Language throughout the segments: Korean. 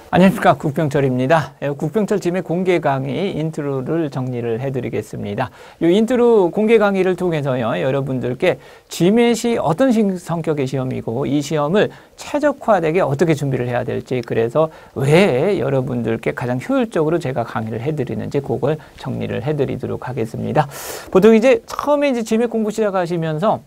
안녕하십니까, 국병철입니다. 국병철 지메 공개 강의 인트로를 정리를 해드리겠습니다. 이 인트로 공개 강의를 통해서요, 여러분들께 지메시 어떤 성격의 시험이고 이 시험을 최적화되게 어떻게 준비를 해야 될지, 그래서 왜 여러분들께 가장 효율적으로 제가 강의를 해드리는지 그걸 정리를 해드리도록 하겠습니다. 보통 이제 처음에 이제 지메 공부 시작하시면서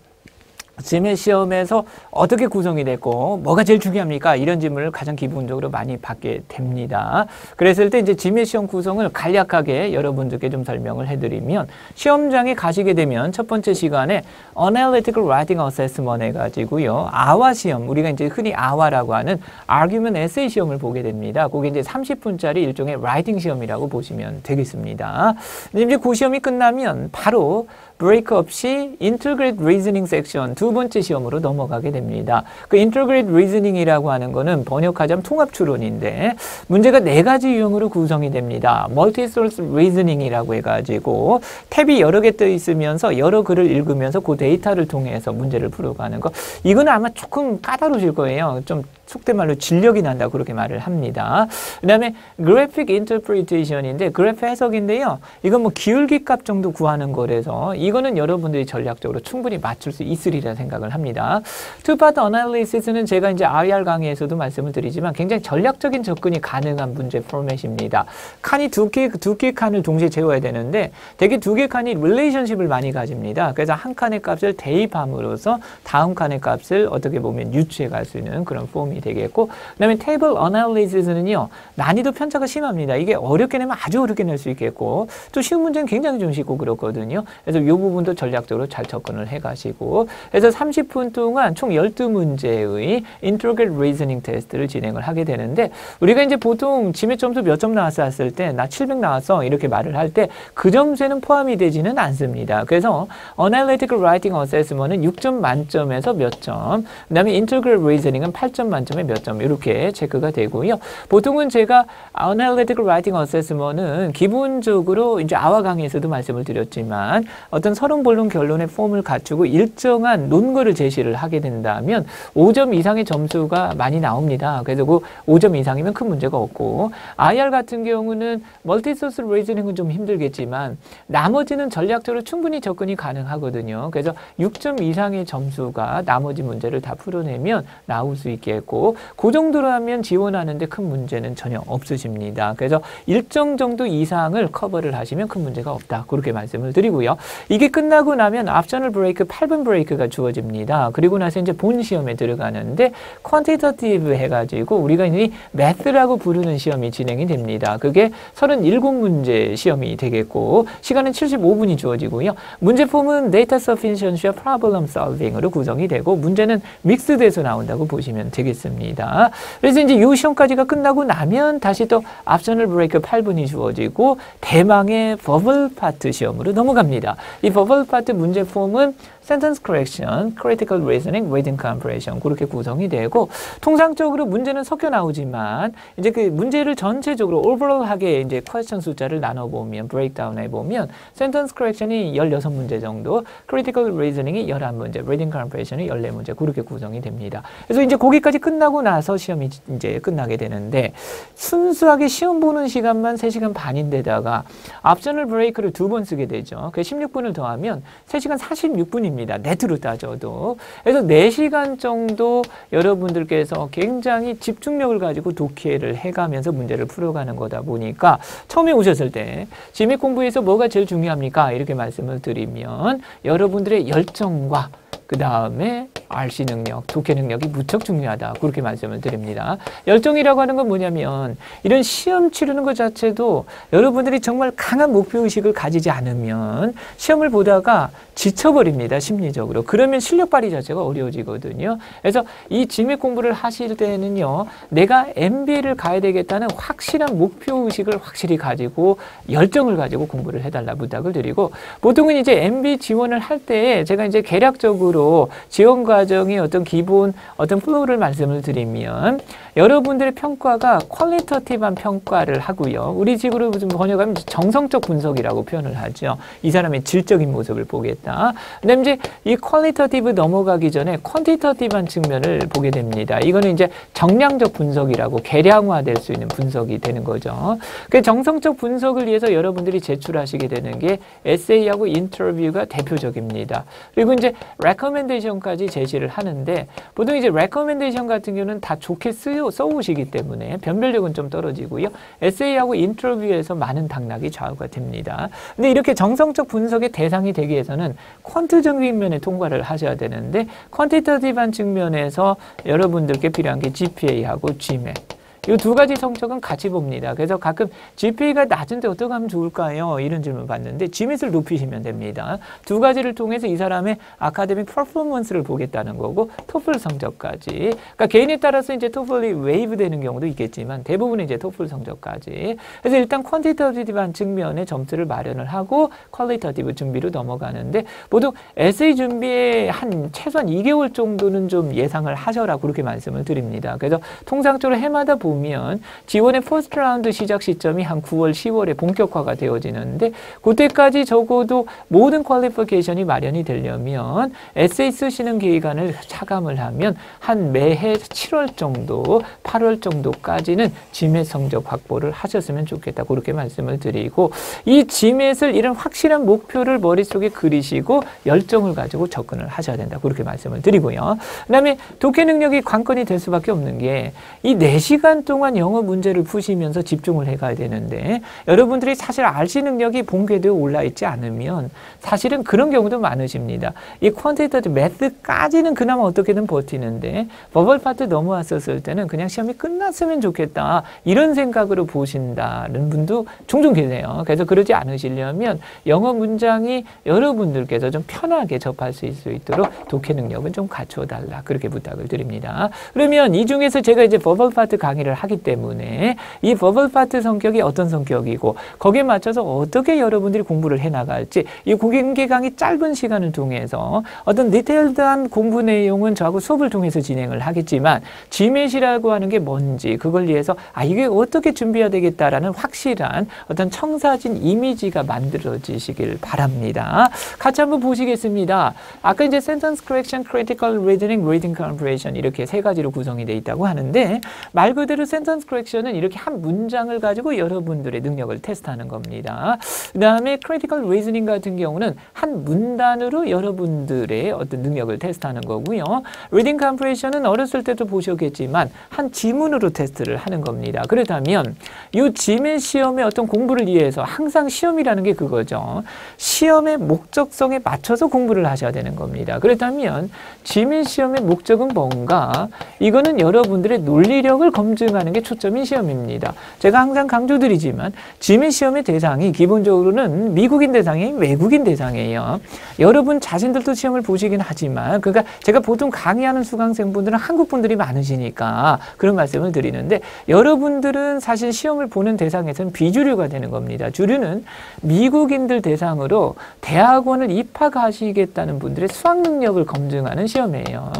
지메 시험에서 어떻게 구성이 됐고 뭐가 제일 중요합니까? 이런 질문을 가장 기본적으로 많이 받게 됩니다. 그랬을 때 이제 지메 시험 구성을 간략하게 여러분들께 좀 설명을 해드리면, 시험장에 가시게 되면 첫 번째 시간에 Analytical Writing Assessment 해가지고요, 아와 시험, 우리가 이제 흔히 아와라고 하는 Argument Essay 시험을 보게 됩니다. 그게 이제 30분짜리 일종의 라이팅 시험이라고 보시면 되겠습니다. 이제 그 시험이 끝나면 바로 브레이크 없이 Integrated Reasoning 섹션 두 번째 시험으로 넘어가게 됩니다. 그 Integrated Reasoning이라고 하는 거는 번역하자면 통합 추론인데, 문제가 네 가지 유형으로 구성이 됩니다. Multi-source Reasoning이라고 해가지고 탭이 여러 개 떠 있으면서 여러 글을 읽으면서 그 데이터를 통해서 문제를 풀어가는 거. 이거는 아마 조금 까다로우실 거예요. 좀 속된 말로 진력이 난다, 그렇게 말을 합니다. 그 다음에 Graphic Interpretation인데, 그래프 해석인데요, 이건 뭐 기울기 값 정도 구하는 거라서 이거는 여러분들이 전략적으로 충분히 맞출 수 있으리라 생각을 합니다. Two-part Analysis는 제가 이제 IR 강의에서도 말씀을 드리지만 굉장히 전략적인 접근이 가능한 문제 포맷입니다. 칸이 두 개 칸을 동시에 채워야 되는데 대개 두 개 칸이 릴레이션십을 많이 가집니다. 그래서 한 칸의 값을 대입함으로써 다음 칸의 값을 어떻게 보면 유추해 갈 수 있는 그런 폼이 되겠고, 그 다음에 Table Analysis는요, 난이도 편차가 심합니다. 이게 어렵게 내면 아주 어렵게 낼 수 있겠고, 또 쉬운 문제는 굉장히 좀 쉽고 그렇거든요. 그래서 이 부분도 전략적으로 잘 접근을 해가시고, 그래서 30분 동안 총 12문제의 Integrated Reasoning 테스트를 진행을 하게 되는데, 우리가 이제 보통 지메 점수 몇 점 나왔어 했을 때 나 700 나왔어 이렇게 말을 할 때 그 점수에는 포함이 되지는 않습니다. 그래서 Analytical Writing Assessment은 6점 만점에서 몇 점, 그 다음에 Integrated Reasoning은 8점 만점에 몇 점, 이렇게 체크가 되고요. 보통은 제가 Analytical Writing Assessment은 기본적으로 이제 아와 강의에서도 말씀을 드렸지만 어떤 서론, 본론, 결론의 폼을 갖추고 일정한 논거를 제시를 하게 된다면 5점 이상의 점수가 많이 나옵니다. 그래서 그 5점 이상이면 큰 문제가 없고, IR 같은 경우는 멀티소스 리즈닝은 좀 힘들겠지만 나머지는 전략적으로 충분히 접근이 가능하거든요. 그래서 6점 이상의 점수가 나머지 문제를 다 풀어내면 나올 수 있겠고, 그 정도로 하면 지원하는데 큰 문제는 전혀 없으십니다. 그래서 일정 정도 이상을 커버를 하시면 큰 문제가 없다, 그렇게 말씀을 드리고요. 이게 끝나고 나면 옵셔널 브레이크 8분 브레이크가 주어집니다. 그리고 나서 이제 본 시험에 들어가는데 퀀티터티브 해가지고 우리가 이제 매스라고 부르는 시험이 진행이 됩니다. 그게 37문제 시험이 되겠고, 시간은 75분이 주어지고요. 문제 폼은 데이터 서피션시와 프로블럼 솔빙으로 구성이 되고, 문제는 믹스돼서 나온다고 보시면 되겠습니다. 그래서 이제 이 시험까지가 끝나고 나면 다시 또 옵셔널 브레이크 8분이 주어지고 대망의 버블 파트 시험으로 넘어갑니다. 이 버블 파트 문제 폼은 Sentence Correction, Critical Reasoning, Reading Comprehension, 그렇게 구성이 되고, 통상적으로 문제는 섞여 나오지만 이제 그 문제를 전체적으로 overall하게 이제 퀘스천 숫자를 나눠보면, 브레이크다운 해보면 Sentence Correction이 16문제 정도, Critical Reasoning이 11문제, Reading Comprehension이 14문제, 그렇게 구성이 됩니다. 그래서 이제 거기까지 끝나고 나서 시험이 이제 끝나게 되는데, 순수하게 시험 보는 시간만 3시간 반인데다가 옵셔널 브레이크를 2번 쓰게 되죠. 그 16분을 더하면 3시간 46분입니다. 네트로 따져도. 그래서 4시간 정도 여러분들께서 굉장히 집중력을 가지고 독해를 해가면서 문제를 풀어가는 거다 보니까, 처음에 오셨을 때 지메 공부에서 뭐가 제일 중요합니까? 이렇게 말씀을 드리면 여러분들의 열정과 그 다음에 RC 능력, 독해 능력이 무척 중요하다, 그렇게 말씀을 드립니다. 열정이라고 하는 건 뭐냐면, 이런 시험 치르는 것 자체도 여러분들이 정말 강한 목표의식을 가지지 않으면 시험을 보다가 지쳐버립니다, 심리적으로. 그러면 실력 발휘 자체가 어려워지거든요. 그래서 이 지메 공부를 하실 때는요, 내가 MBA를 가야 되겠다는 확실한 목표의식을 확실히 가지고 열정을 가지고 공부를 해달라 부탁을 드리고, 보통은 이제 MBA 지원을 할 때 제가 이제 계략적으로 실제로 지원 과정의 어떤 기본 어떤 플로우를 말씀을 드리면 여러분들의 평가가 퀄리터티브한 평가를 하고요. 우리 식으로 좀 번역하면 정성적 분석이라고 표현을 하죠. 이 사람의 질적인 모습을 보겠다. 그다음에 이제 이 퀄리터티브 넘어가기 전에 퀀티터티브한 측면을 보게 됩니다. 이거는 이제 정량적 분석이라고 계량화될 수 있는 분석이 되는 거죠. 그 정성적 분석을 위해서 여러분들이 제출하시게 되는 게 에세이하고 인터뷰가 대표적입니다. 그리고 이제 레커멘데이션까지 제시를 하는데 보통 이제 레커멘데이션 같은 경우는 다 좋게 써오시기 때문에 변별력은 좀 떨어지고요. 에세이하고 인터뷰에서 많은 당락이 좌우가 됩니다. 근데 이렇게 정성적 분석의 대상이 되기 위해서는 퀀트적인 면에 통과를 하셔야 되는데 퀀티터티브한 측면에서 여러분들께 필요한 게 GPA하고 GMAT. 이 두 가지 성적은 같이 봅니다. 그래서 가끔 GPA가 낮은데 어떻게 하면 좋을까요? 이런 질문 받는데 GMAT을 높이시면 됩니다. 두 가지를 통해서 이 사람의 아카데믹 퍼포먼스를 보겠다는 거고 토플 성적까지. 그러니까 개인에 따라서 이제 토플이 웨이브 되는 경우도 있겠지만 대부분은 이제 토플 성적까지. 그래서 일단 퀀티터티브한 측면에 점수를 마련을 하고 퀄리터티브 준비로 넘어가는데 보통 에세이 준비에 한 최소한 2개월 정도는 좀 예상을 하셔라 그렇게 말씀을 드립니다. 그래서 통상적으로 해마다 보면 지원의 퍼스트 라운드 시작 시점이 한 9월, 10월에 본격화가 되어지는데 그때까지 적어도 모든 퀄리피케이션이 마련이 되려면 에세이 쓰시는 기간을 차감을 하면 한 매해 7월 정도, 8월 정도까지는 GMAT 성적 확보를 하셨으면 좋겠다. 그렇게 말씀을 드리고 이 GMAT을 이런 확실한 목표를 머릿속에 그리시고 열정을 가지고 접근을 하셔야 된다. 그렇게 말씀을 드리고요. 그 다음에 독해 능력이 관건이 될 수밖에 없는 게 이 4시간 동안 영어 문제를 푸시면서 집중을 해가야 되는데 여러분들이 사실 RC 능력이 본궤도에 올라있지 않으면 사실은 그런 경우도 많으십니다. 이 퀀티터티브 매스까지는 그나마 어떻게든 버티는데 버벌 파트 넘어왔었을 때는 그냥 시험이 끝났으면 좋겠다 이런 생각으로 보신다는 분도 종종 계세요. 그래서 그러지 않으시려면 영어 문장이 여러분들께서 좀 편하게 접할 수 있도록 독해 능력은 좀 갖춰달라 그렇게 부탁을 드립니다. 그러면 이 중에서 제가 이제 버벌 파트 강의를 하기 때문에 이 버벌 파트 성격이 어떤 성격이고 거기에 맞춰서 어떻게 여러분들이 공부를 해나갈지 이 공개 강의 짧은 시간을 통해서 어떤 디테일드한 공부 내용은 저하고 수업을 통해서 진행을 하겠지만 GMAT이라고 하는 게 뭔지 그걸 위해서 이게 어떻게 준비해야 되겠다라는 확실한 어떤 청사진 이미지가 만들어지시길 바랍니다. 같이 한번 보시겠습니다. 아까 이제 Sentence Correction, Critical Reasoning, Reading Comprehension 이렇게 세 가지로 구성이 되어 있다고 하는데 말 그대로 센턴스 커렉션은 이렇게 한 문장을 가지고 여러분들의 능력을 테스트하는 겁니다. 그 다음에 크리티컬 리즈닝 같은 경우는 한 문단으로 여러분들의 어떤 능력을 테스트하는 거고요. 리딩 컴프레션은 어렸을 때도 보셨겠지만 한 지문으로 테스트를 하는 겁니다. 그렇다면 이 GMAT 시험의 어떤 공부를 위해서 항상 시험이라는 게 그거죠. 시험의 목적성에 맞춰서 공부를 하셔야 되는 겁니다. 그렇다면 GMAT 시험의 목적은 뭔가? 이거는 여러분들의 논리력을 검증하는 게 초점인 시험입니다. 제가 항상 강조드리지만 GMAT 시험의 대상이 기본적으로는 미국인 대상이 외국인 대상이에요. 여러분 자신들도 시험을 보시긴 하지만 그러니까 제가 보통 강의하는 수강생분들은 한국 분들이 많으시니까 그런 말씀을 드리는데 여러분들은 사실 시험을 보는 대상에서는 비주류가 되는 겁니다. 주류는 미국인들 대상으로 대학원을 입학하시겠다는 분들의 수학 능력을 검증하는 시험이에요.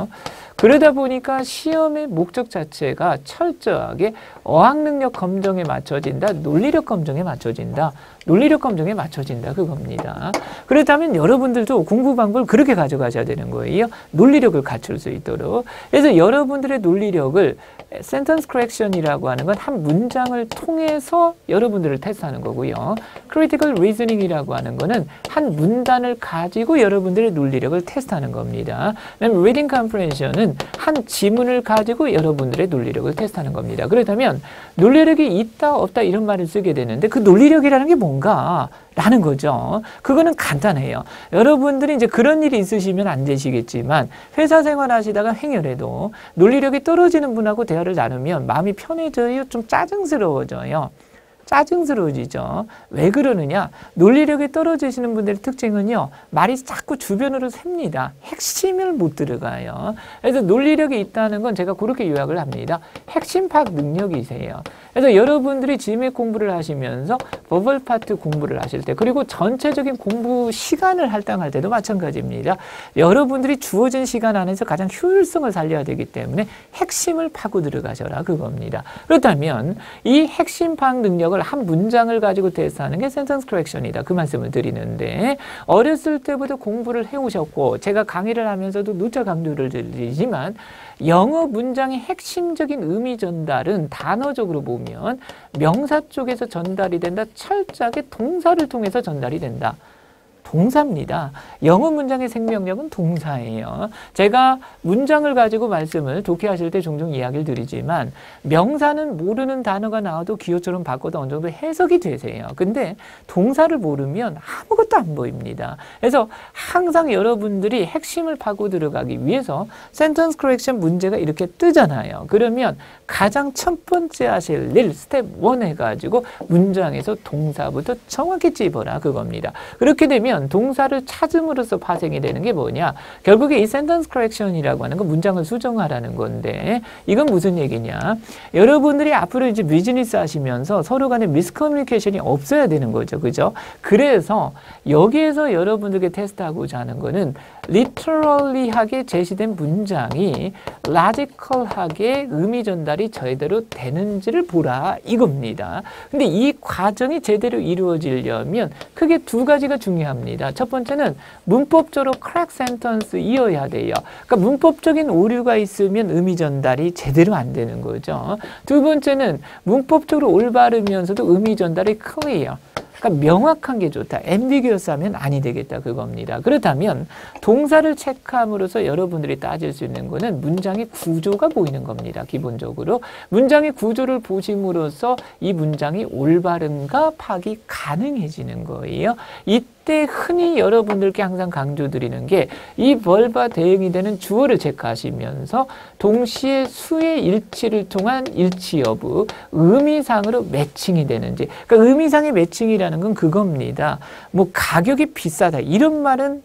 그러다 보니까 시험의 목적 자체가 철저하게 어학능력 검정에 맞춰진다, 논리력 검정에 맞춰진다, 논리력 검정에 맞춰진다 그겁니다. 그렇다면 여러분들도 공부 방법을 그렇게 가져가셔야 되는 거예요. 논리력을 갖출 수 있도록. 그래서 여러분들의 논리력을 센턴스 커렉션이라고 하는 건 한 문장을 통해서 여러분들을 테스트하는 거고요. 크리티컬 리즈닝이라고 하는 거는 한 문단을 가지고 여러분들의 논리력을 테스트하는 겁니다. 그다음에 리딩 컴프레hension은 한 지문을 가지고 여러분들의 논리력을 테스트하는 겁니다. 그렇다면 논리력이 있다 없다 이런 말을 쓰게 되는데 그 논리력이라는 게 뭔가? 라는 거죠. 그거는 간단해요. 여러분들이 이제 그런 일이 있으시면 안 되시겠지만 회사 생활 하시다가 행여라도 논리력이 떨어지는 분하고 대화를 나누면 마음이 편해져요. 좀 짜증스러워져요. 짜증스러워지죠. 왜 그러느냐? 논리력이 떨어지시는 분들의 특징은요. 말이 자꾸 주변으로 셉니다. 핵심을 못 들어가요. 그래서 논리력이 있다는 건 제가 그렇게 요약을 합니다. 핵심 파악 능력이세요. 그래서 여러분들이 GMAT 공부를 하시면서 버벌 파트 공부를 하실 때 그리고 전체적인 공부 시간을 할당할 때도 마찬가지입니다. 여러분들이 주어진 시간 안에서 가장 효율성을 살려야 되기 때문에 핵심을 파고 들어가셔라 그겁니다. 그렇다면 이 핵심 파악 능력을 한 문장을 가지고 테스트하는 게 센텐스 커렉션이다. 그 말씀을 드리는데 어렸을 때부터 공부를 해오셨고 제가 강의를 하면서도 누차 강조를 드리지만 영어 문장의 핵심적인 의미 전달은 단어적으로 보면 명사 쪽에서 전달이 된다. 철저하게 동사를 통해서 전달이 된다. 동사입니다. 영어 문장의 생명력은 동사예요. 제가 문장을 가지고 말씀을 독해하실 때 종종 이야기를 드리지만 명사는 모르는 단어가 나와도 기호처럼 바꿔도 어느 정도 해석이 되세요. 근데 동사를 모르면 아무것도 안 보입니다. 그래서 항상 여러분들이 핵심을 파고 들어가기 위해서 센텐스 커렉션 문제가 이렇게 뜨잖아요. 그러면 가장 첫 번째 하실 일 스텝 1 해가지고 문장에서 동사부터 정확히 찝어라 그겁니다. 그렇게 되면 동사를 찾음으로써 파생이 되는 게 뭐냐? 결국에 이 센텐스 커렉션이라고 하는 건 문장을 수정하라는 건데 이건 무슨 얘기냐? 여러분들이 앞으로 이제 비즈니스 하시면서 서로 간에 미스커뮤니케이션이 없어야 되는 거죠. 그죠? 그래서 여기에서 여러분들께 테스트하고자 하는 거는 리터럴리하게 제시된 문장이 라지컬하게 의미 전달이 제대로 되는지를 보라 이겁니다. 근데 이 과정이 제대로 이루어지려면 크게 두 가지가 중요합니다. 첫 번째는 문법적으로 correct sentence이어야 돼요. 그러니까 문법적인 오류가 있으면 의미 전달이 제대로 안 되는 거죠. 두 번째는 문법적으로 올바르면서도 의미 전달이 clear. 그러니까 명확한 게 좋다. ambiguous하면 아니 되겠다 그겁니다. 그렇다면 동사를 체크함으로써 여러분들이 따질 수 있는 거는 문장의 구조가 보이는 겁니다. 기본적으로. 문장의 구조를 보심으로써 이 문장이 올바른가 파악이 가능해지는 거예요. 이때 흔히 여러분들께 항상 강조드리는 게 이 벌과 대응이 되는 주어를 체크하시면서 동시에 수의 일치를 통한 일치 여부, 의미상으로 매칭이 되는지. 그러니까 의미상의 매칭이라는 건 그겁니다. 뭐 가격이 비싸다 이런 말은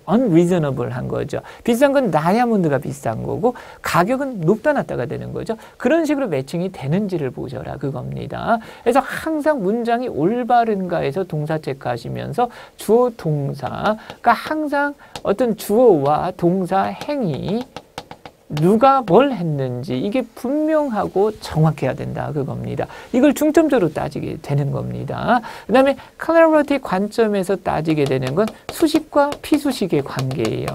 unreasonable 한 거죠. 비싼 건 다이아몬드가 비싼 거고 가격은 높다 낮다가 되는 거죠. 그런 식으로 매칭이 되는지를 보셔라 그겁니다. 그래서 항상 문장이 올바른가에서 동사 체크하시면서 주어 동사 그러니까 항상 어떤 주어와 동사 행위 누가 뭘 했는지 이게 분명하고 정확해야 된다 그겁니다. 이걸 중점적으로 따지게 되는 겁니다. 그 다음에 clarity 관점에서 따지게 되는 건 수식과 피수식의 관계예요.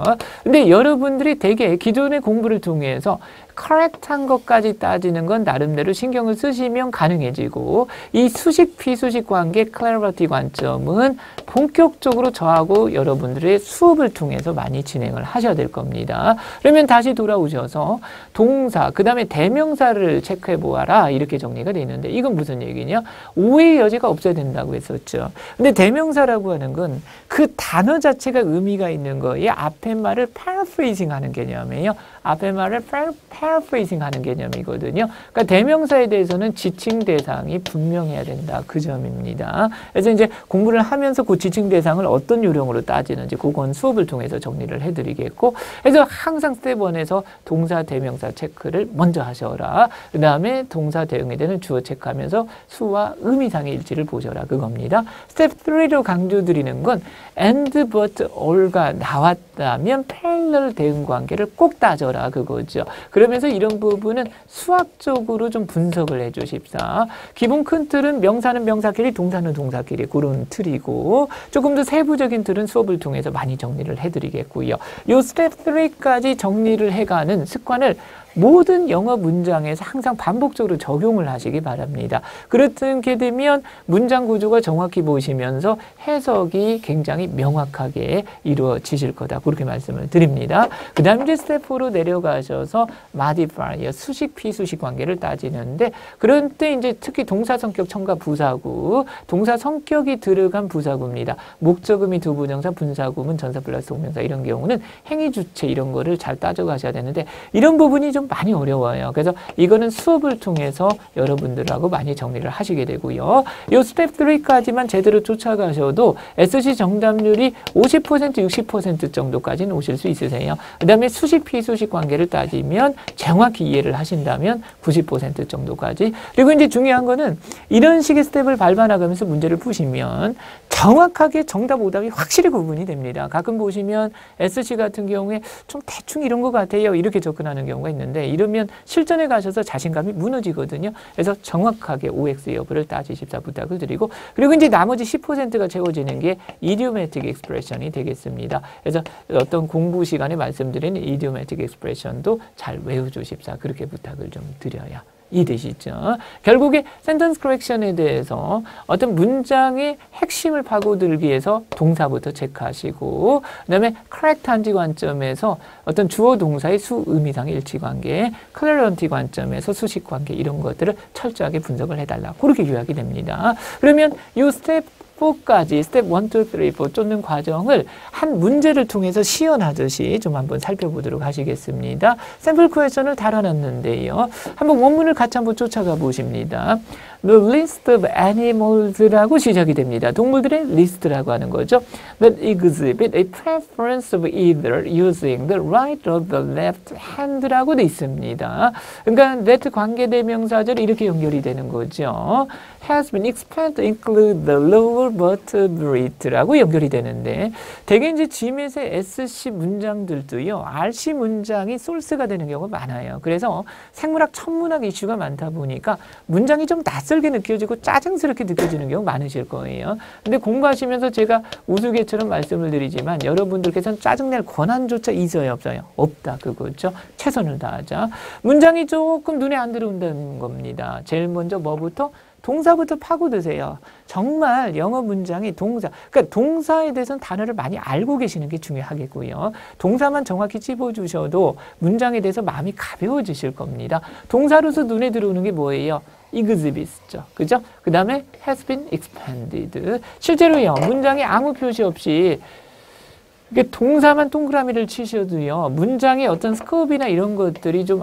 근데 여러분들이 되게 기존의 공부를 통해서 correct한 것까지 따지는 건 나름대로 신경을 쓰시면 가능해지고 이 수식 피수식 관계 clarity 관점은 본격적으로 저하고 여러분들의 수업을 통해서 많이 진행을 하셔야 될 겁니다. 그러면 다시 돌아오셔서 동사 그 다음에 대명사를 체크해 보아라 이렇게 정리가 되어 있는데 이건 무슨 얘기냐? 오해의 여지가 없어야 된다고 했었죠. 근데 대명사라고 하는 건 그 단어 자체가 의미가 있는 거예요. 앞에 말을 paraphrasing 하는 개념이에요. 앞에 말을 paraphrasing 하는 개념이거든요. 그러니까 대명사에 대해서는 지칭 대상이 분명해야 된다. 그 점입니다. 그래서 이제 공부를 하면서 그 지칭 대상을 어떤 요령으로 따지는지 그건 수업을 통해서 정리를 해드리겠고 그래서 항상 스텝 1에서 동사 대명사 체크를 먼저 하셔라. 그 다음에 동사 대응에 되는 주어 체크하면서 수와 의미상의 일치를 보셔라. 그겁니다. 스텝 3로 강조드리는 건 and, but, or가 나왔다면 parallel 대응 관계를 꼭 따져라. 그거죠. 그러면서 이런 부분은 수학적으로 좀 분석을 해 주십사. 기본 큰 틀은 명사는 명사끼리 동사는 동사끼리 그런 틀이고 조금 더 세부적인 틀은 수업을 통해서 많이 정리를 해드리겠고요. 요 스텝 3까지 정리를 해가는 습관을 모든 영어 문장에서 항상 반복적으로 적용을 하시기 바랍니다. 그렇게 되면 문장 구조가 정확히 보시면서 해석이 굉장히 명확하게 이루어지실 거다. 그렇게 말씀을 드립니다. 그 다음 이제 스텝 4로 내려가셔서 modifier, 수식, 피수식 관계를 따지는데 그런 때 이제 특히 동사 성격 첨가 부사구, 동사 성격이 들어간 부사구입니다. 목적음이 두 부정사, 분사구문 전사 플러스 동명사 이런 경우는 행위 주체 이런 거를 잘 따져가셔야 되는데 이런 부분이 좀 좀 많이 어려워요. 그래서 이거는 수업을 통해서 여러분들하고 많이 정리를 하시게 되고요. 요 스텝 3까지만 제대로 쫓아가셔도 SC 정답률이 50%, 60% 정도까지는 오실 수 있으세요. 그 다음에 수식, 피수식 관계를 따지면 정확히 이해를 하신다면 90% 정도까지. 그리고 이제 중요한 거는 이런 식의 스텝을 밟아나가면서 문제를 푸시면 정확하게 정답, 오답이 확실히 구분이 됩니다. 가끔 보시면 SC 같은 경우에 좀 대충 이런 것 같아요. 이렇게 접근하는 경우가 있는데 이러면 실전에 가셔서 자신감이 무너지거든요. 그래서 정확하게 OX 여부를 따지십사 부탁을 드리고 그리고 이제 나머지 10%가 채워지는 게 idiomatic expression이 되겠습니다. 그래서 어떤 공부 시간에 말씀드린 idiomatic expression도 잘 외워주십사 그렇게 부탁을 좀 드려요. 이해되시죠? 결국에 센텐스 커렉션에 대해서 어떤 문장의 핵심을 파고들기 위해서 동사부터 체크하시고 그다음에 커렉트한지 관점에서 어떤 주어 동사의 수 의미상의 일치관계, 클래런티 관점에서 수식 관계 이런 것들을 철저하게 분석을 해달라. 그렇게 요약이 됩니다. 그러면 이 스텝 4까지 스텝 1, 2, 3, 4 쫓는 과정을 한 문제를 통해서 시연하듯이 좀 한번 살펴보도록 하시겠습니다. 샘플 퀘스천을 달아놨는데요. 한번 원문을 같이 한번 쫓아가 보십니다. The list of animals라고 시작이 됩니다. 동물들의 리스트라고 하는 거죠. That exhibit a preference of either using the right or the left hand라고 돼 있습니다. 그러니까 that 관계대명사절 이렇게 연결이 되는 거죠. Has been expanded to include the lower vertebrate라고 연결이 되는데 대개 이제 GMAT의 SC 문장들도요. RC 문장이 소스가 되는 경우가 많아요. 그래서 생물학, 천문학 이슈가 많다 보니까 문장이 좀 낯설게 느껴지고 짜증스럽게 느껴지는 경우 많으실 거예요. 근데 공부하시면서 제가 우스갯처럼 말씀을 드리지만 여러분들께서는 짜증낼 권한조차 있어요, 없어요? 없다, 그거죠. 최선을 다하자. 문장이 조금 눈에 안 들어온다는 겁니다. 제일 먼저 뭐부터? 동사부터 파고드세요. 정말 영어 문장이 동사, 그러니까 동사에 대해서는 단어를 많이 알고 계시는 게 중요하겠고요. 동사만 정확히 찝어주셔도 문장에 대해서 마음이 가벼워지실 겁니다. 동사로서 눈에 들어오는 게 뭐예요? exhibit죠. 그죠? 그 다음에 has been expanded. 실제로요, 문장에 아무 표시 없이 이게 동사만 동그라미를 치셔도요, 문장의 어떤 스코프나 이런 것들이 좀,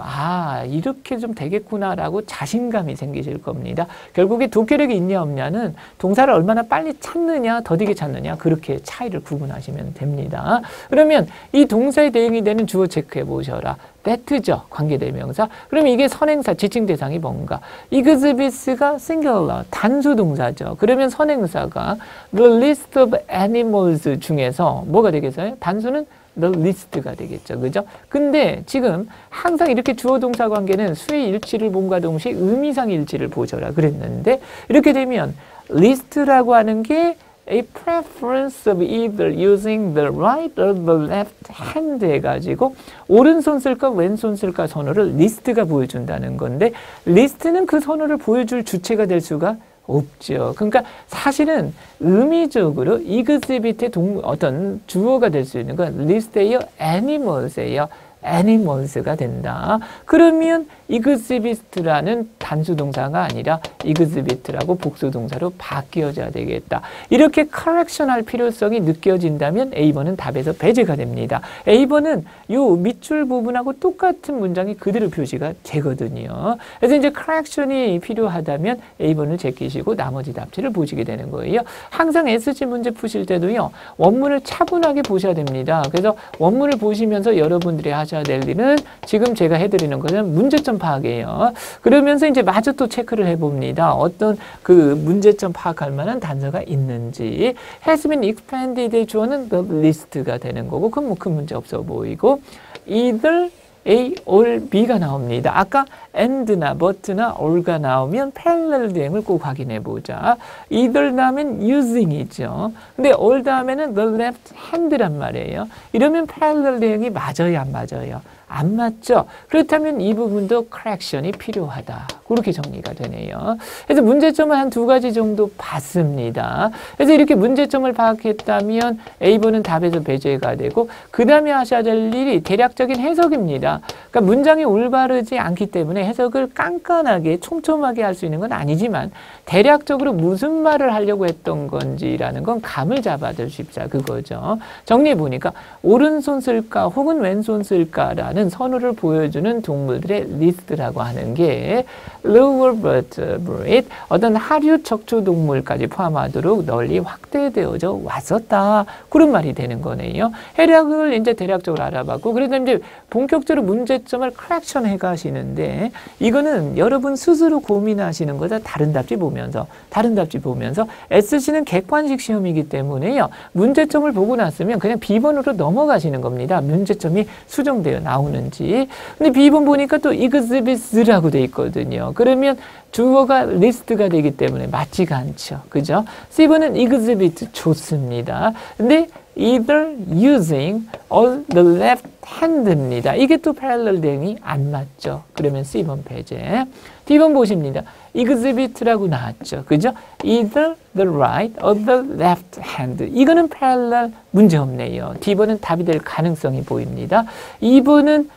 이렇게 좀 되겠구나라고 자신감이 생기실 겁니다. 결국에 독해력이 있냐, 없냐는 동사를 얼마나 빨리 찾느냐, 더디게 찾느냐, 그렇게 차이를 구분하시면 됩니다. 그러면 이 동사에 대응이 되는 주어 체크해 보셔라. that죠. 관계대명사. 그럼 이게 선행사, 지칭 대상이 뭔가? exhibits가 singular, 단수 동사죠. 그러면 선행사가 the list of animals 중에서 뭐가 되겠어요? 단수는 the list가 되겠죠. 그죠? 근데 지금 항상 이렇게 주어 동사 관계는 수의 일치를 봄과 동시에 의미상의 일치를 보셔라 그랬는데 이렇게 되면 list라고 하는 게 a preference of either using the right or the left hand 해가지고 오른손 쓸까 왼손 쓸까 선호를 리스트가 보여준다는 건데 리스트는 그 선호를 보여줄 주체가 될 수가 없죠. 그러니까 사실은 의미적으로 exhibit의 어떤 주어가 될 수 있는 건 list예요, animals예요. animals가 된다. 그러면 exhibit라는 단수 동사가 아니라 exhibit라고 복수 동사로 바뀌어져야 되겠다. 이렇게 correction 할 필요성이 느껴진다면 A번은 답에서 배제가 됩니다. A번은 요 밑줄 부분하고 똑같은 문장이 그대로 표시가 되거든요. 그래서 이제 correction이 필요하다면 A번을 제끼시고 나머지 답지를 보시게 되는 거예요. 항상 SC 문제 푸실 때도요. 원문을 차분하게 보셔야 됩니다. 그래서 원문을 보시면서 여러분들이 하셔야 될 일은 지금 제가 해드리는 것은 문제점 파악이에요. 그러면서 이제 마저 또 체크를 해봅니다. 어떤 그 문제점 파악할 만한 단서가 있는지. has been expanded의 주어는 the list가 되는 거고 그건 뭐 큰 문제 없어 보이고 either A or B가 나옵니다. 아까 and나 but나 or가 나오면 parallel 대응을 꼭 확인해 보자. either 다음엔 using이죠. 근데 or 다음에는 the left hand란 말이에요. 이러면 parallel 대응이 맞아요, 안 맞아요? 안 맞죠? 그렇다면 이 부분도 correction이 필요하다. 그렇게 정리가 되네요. 그래서 문제점을 한 2가지 정도 봤습니다. 그래서 이렇게 문제점을 파악했다면 A번은 답에서 배제가 되고 그 다음에 하셔야 될 일이 대략적인 해석입니다. 그러니까 문장이 올바르지 않기 때문에 때문에 해석을 깐깐하게 촘촘하게 할 수 있는 건 아니지만 대략적으로 무슨 말을 하려고 했던 건지라는 건 감을 잡아들 쉽자 그거죠. 정리해 보니까 오른손 쓸까 혹은 왼손 쓸까라는 선호를 보여주는 동물들의 리스트라고 하는 게 lower vertebrate 어떤 하류 척추 동물까지 포함하도록 널리 확대되어져 왔었다. 그런 말이 되는 거네요. 해략을 이제 대략적으로 알아봤고 그래서 이제 본격적으로 문제점을 크랙션 해 가시는데 이거는 여러분 스스로 고민하시는 거다. 다른 답지 보면서 SC는 객관식 시험이기 때문에요. 문제점을 보고 났으면 그냥 B번으로 넘어가시는 겁니다. 문제점이 수정되어 나오는지. 근데 B번 보니까 또 exhibits라고 돼 있거든요. 그러면 주어가 리스트가 되기 때문에 맞지가 않죠. 그죠? C번은 exhibit 좋습니다. 근데 either using or the left hand입니다. 이게 또 parallel 대응이 안 맞죠. 그러면 C번 배제. D번 보십니다. exhibit라고 나왔죠. 그죠? either the right or the left hand. 이거는 parallel 문제 없네요. D번은 답이 될 가능성이 보입니다. 2번은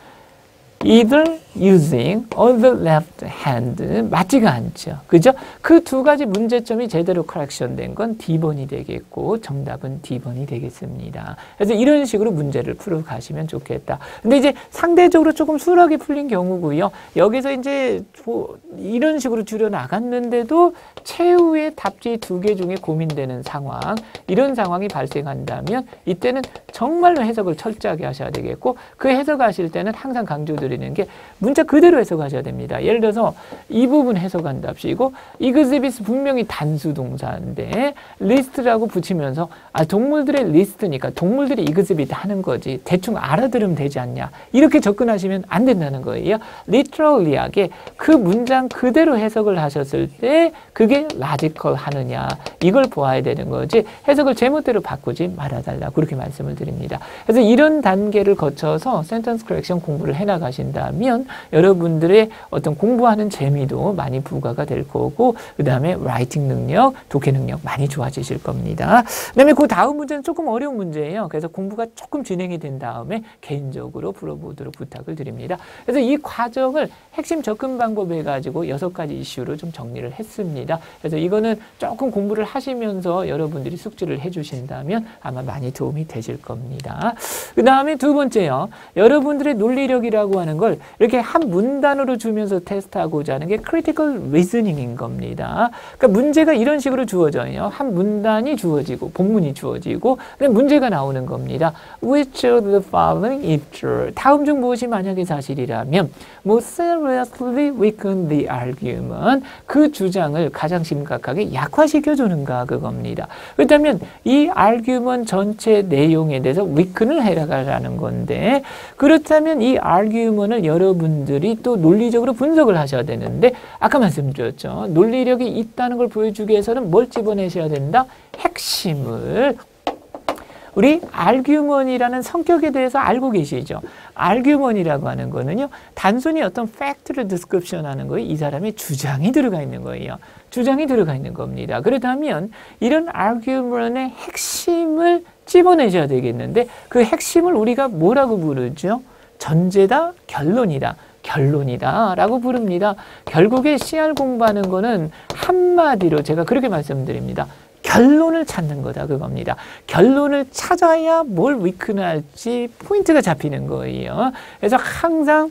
either using or the left hand 맞지가 않죠. 그죠? 그 두 가지 문제점이 제대로 커렉션 된 건 D번이 되겠고 정답은 D번이 되겠습니다. 그래서 이런 식으로 문제를 풀어 가시면 좋겠다. 근데 이제 상대적으로 조금 수월하게 풀린 경우고요. 여기서 이제 이런 식으로 줄여 나갔는데도 최후의 답지 2개 중에 고민되는 상황, 이런 상황이 발생한다면 이때는 정말로 해석을 철저하게 하셔야 되겠고 그 해석하실 때는 항상 강조드리는 게 문자 그대로 해석하셔야 됩니다. 예를 들어서 이 부분 해석한답시고 exhibit 분명히 단수 동사인데 리스트라고 붙이면서 동물들의 리스트니까 동물들이 exhibit 하는 거지 대충 알아들으면 되지 않냐 이렇게 접근하시면 안 된다는 거예요. literally하게 그 문장 그대로 해석을 하셨을 때 그게 logical 하느냐 이걸 보아야 되는 거지 해석을 제멋대로 바꾸지 말아달라 그렇게 말씀을 드립니다. 그래서 이런 단계를 거쳐서 센텐스 커렉션 공부를 해나가신다면 여러분들의 어떤 공부하는 재미도 많이 부과가 될 거고 그 다음에 라이팅 능력, 독해 능력 많이 좋아지실 겁니다. 그 다음에 그 다음 문제는 조금 어려운 문제예요. 그래서 공부가 조금 진행이 된 다음에 개인적으로 풀어보도록 부탁을 드립니다. 그래서 이 과정을 핵심 접근 방법 해가지고 6가지 이슈로 좀 정리를 했습니다. 그래서 이거는 조금 공부를 하시면서 여러분들이 숙지를 해주신다면 아마 많이 도움이 되실 겁니다. 그 다음에 두 번째요. 여러분들의 논리력이라고 하는 걸 이렇게 한 문단으로 주면서 테스트하고자 하는 게 critical reasoning인 겁니다. 그러니까 문제가 이런 식으로 주어져요. 한 문단이 주어지고 본문이 주어지고 문제가 나오는 겁니다. Which of the following is true? 다음 중 무엇이 만약에 사실이라면 more seriously weaken the argument. 그 주장을 가장 심각하게 약화시켜주는가 그겁니다. 그렇다면 이 argument 전체 내용에 대해서 weaken을 해라라는 건데 그렇다면 이 argument을 여러분들이 또 논리적으로 분석을 하셔야 되는데 아까 말씀드렸죠. 논리력이 있다는 걸 보여주기 위해서는 뭘 집어내셔야 된다? 핵심을. 우리 argument이라는 성격에 대해서 알고 계시죠? argument이라고 하는 거는요. 단순히 어떤 팩트를 디스크립션 하는 거에 이 사람의 주장이 들어가 있는 거예요. 주장이 들어가 있는 겁니다. 그렇다면 이런 argument의 핵심을 집어내셔야 되겠는데 그 핵심을 우리가 뭐라고 부르죠? 전제다, 결론이다. 결론이다 라고 부릅니다. 결국에 CR 공부하는 거는 한마디로 제가 그렇게 말씀드립니다. 결론을 찾는 거다 그겁니다. 결론을 찾아야 뭘 위크할지 포인트가 잡히는 거예요. 그래서 항상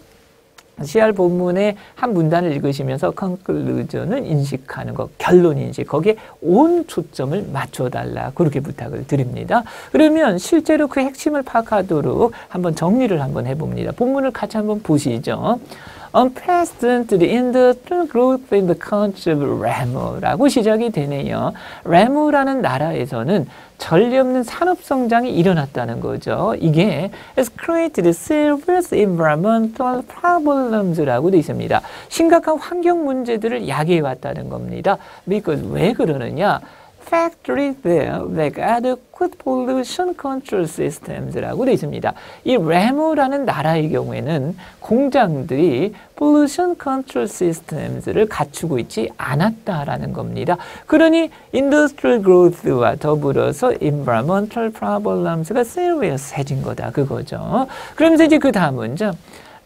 CR 본문의 한 문단을 읽으시면서 conclusion을 인식하는 것, 결론 인식, 거기에 온 초점을 맞춰달라 그렇게 부탁을 드립니다. 그러면 실제로 그 핵심을 파악하도록 한번 정리를 한번 해봅니다. 본문을 같이 한번 보시죠. Unprecedented industrial growth in the country of Ramu라고 시작이 되네요. 라무라는 나라에서는 전례 없는 산업 성장이 일어났다는 거죠. 이게 has created serious environmental problems라고 되어 있습니다. 심각한 환경 문제들을 야기해 왔다는 겁니다. because 왜 그러느냐? Factories there lack adequate pollution control systems라고 되어 있습니다. 이 라무라는 나라의 경우에는 공장들이 pollution control systems를 갖추고 있지 않았다라는 겁니다. 그러니 industrial growth와 더불어서 environmental problems가 serious해진 거다 그거죠. 그러면서 이제 그 다음 문장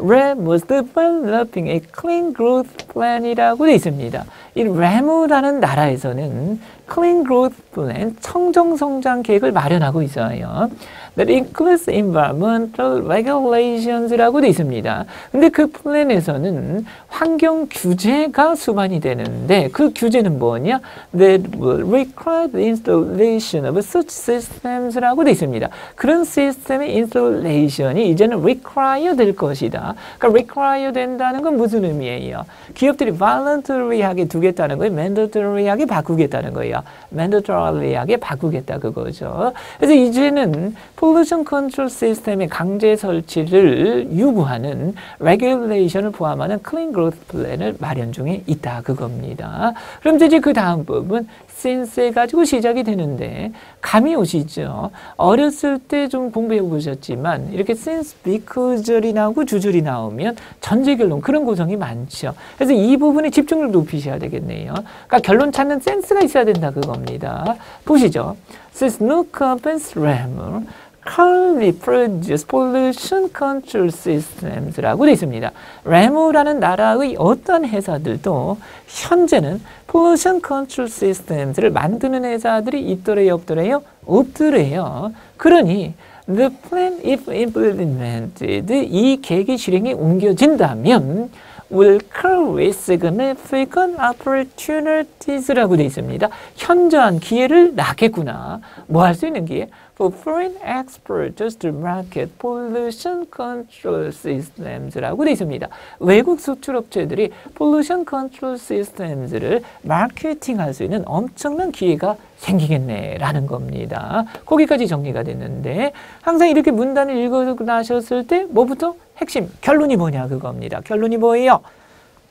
RAM was developing a clean growth plan이라고 되어 있습니다. 이 RAM이라는 나라에서는 clean growth plan, 청정성장 계획을 마련하고 있어요. That includes environmental regulations라고 되어 있습니다. 근데 그 플랜에서는 환경 규제가 수반이 되는데 그 규제는 뭐냐? That will require the installation of such systems라고 되어 있습니다. 그런 시스템의 installation이 이제는 require 될 것이다. 그러니까 require 된다는 건 무슨 의미예요? 기업들이 voluntary하게 두겠다는 거예요? mandatory하게 바꾸겠다는 거예요? mandatory하게 바꾸겠다 그거죠. 그래서 이제는 pollution control 시스템의 강제 설치를 유보하는 regulation을 포함하는 clean growth plan을 마련 중에 있다 그겁니다. 그럼 이제 그 다음 부분 since 가지고 시작이 되는데 감이 오시죠? 어렸을 때 좀 공부해 보셨지만 이렇게 since, because절이 나오고 주절이 나오면 전제 결론 그런 구성이 많죠. 그래서 이 부분에 집중을 높이셔야 되겠네요. 그러니까 결론 찾는 센스가 있어야 된다 그겁니다. 보시죠. Since no companies RAM currently produce pollution control systems라고 되어 있습니다. RAM이라는 나라의 어떤 회사들도 현재는 pollution control systems를 만드는 회사들이 있더래요, 없더래요? 없더래요. 그러니 the plan if implemented 이 계획이 실행에 옮겨진다면 will carry significant opportunities라고 되어 있습니다. 현저한 기회를 낳겠구나. 뭐 할 수 있는 기회? For foreign exporters to market pollution control systems라고 되어 있습니다. 외국 수출업체들이 pollution control systems를 마케팅할 수 있는 엄청난 기회가 생기겠네라는 겁니다. 거기까지 정리가 됐는데 항상 이렇게 문단을 읽어 나셨을 때 뭐부터? 핵심, 결론이 뭐냐 그겁니다. 결론이 뭐예요?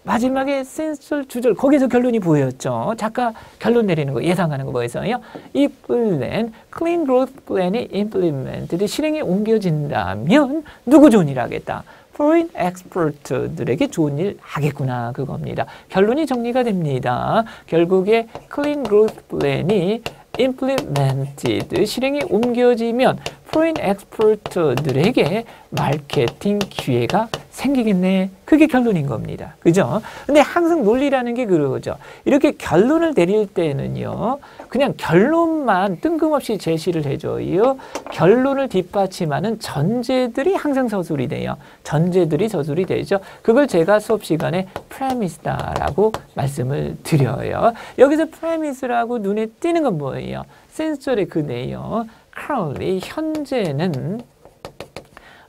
마지막에 since 주절 거기서 결론이 보였죠. 작가 결론 내리는 거 예상하는 거 뭐였어요? 이 플랜, clean growth plan이 implemented 실행에 옮겨진다면 누구 좋은 일 하겠다? foreign exporter들에게 좋은 일 하겠구나 그겁니다. 결론이 정리가 됩니다. 결국에 clean growth plan이 implemented 실행에 옮겨지면 foreign exporter들에게 마케팅 기회가 생기겠네. 그게 결론인 겁니다. 그죠? 근데 항상 논리라는 게 그러죠. 이렇게 결론을 내릴 때는요. 그냥 결론만 뜬금없이 제시를 해줘요. 결론을 뒷받침하는 전제들이 항상 서술이 돼요. 전제들이 서술이 되죠. 그걸 제가 수업 시간에 premise다라고 말씀을 드려요. 여기서 premise라고 눈에 띄는 건 뭐예요? 센서의 그 내용. currently 현재는